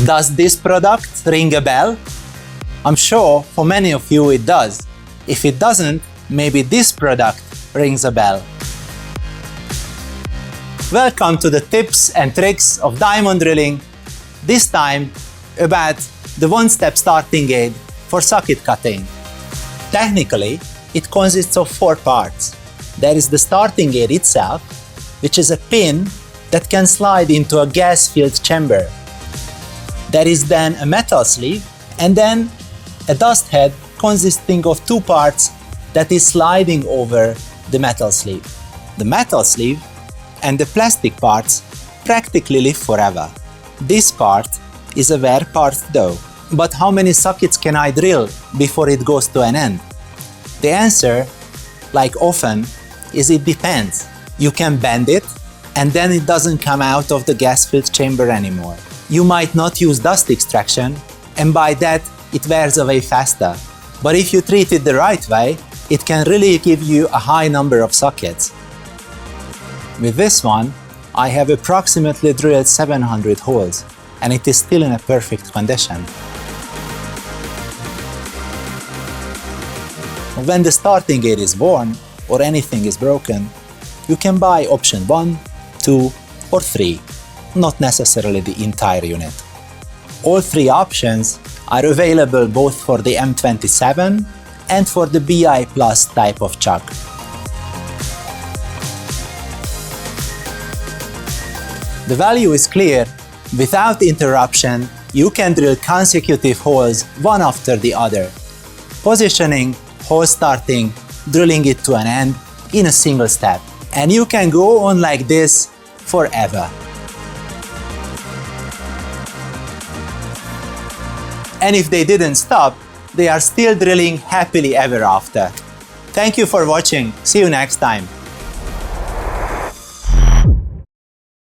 Does this product ring a bell? I'm sure for many of you it does. If it doesn't, maybe this product rings a bell. Welcome to the tips and tricks of diamond drilling. This time about the one-step starting aid for socket cutting. Technically, it consists of 4 parts. There is the starting aid itself, which is a pin that can slide into a gas-filled chamber. There is then a metal sleeve and then a dust head consisting of 2 parts that is sliding over the metal sleeve. The metal sleeve and the plastic parts practically live forever. This part is a wear part though. But how many sockets can I drill before it goes to an end? The answer, like often, is it depends. You can bend it and then it doesn't come out of the gas-filled chamber anymore. You might not use dust extraction and by that it wears away faster. But if you treat it the right way, it can really give you a high number of sockets. With this one, I have approximately drilled 700 holes and it is still in a perfect condition. When the starting aid is worn or anything is broken, you can buy option 1, 2 or 3, not necessarily the entire unit. All 3 options are available both for the M27 and for the BI Plus type of chuck. The value is clear. Without interruption, you can drill consecutive holes one after the other. Positioning, hole starting, drilling it to an end in a single step. And you can go on like this forever. And if they didn't stop, they are still drilling happily ever after. Thank you for watching. See you next time.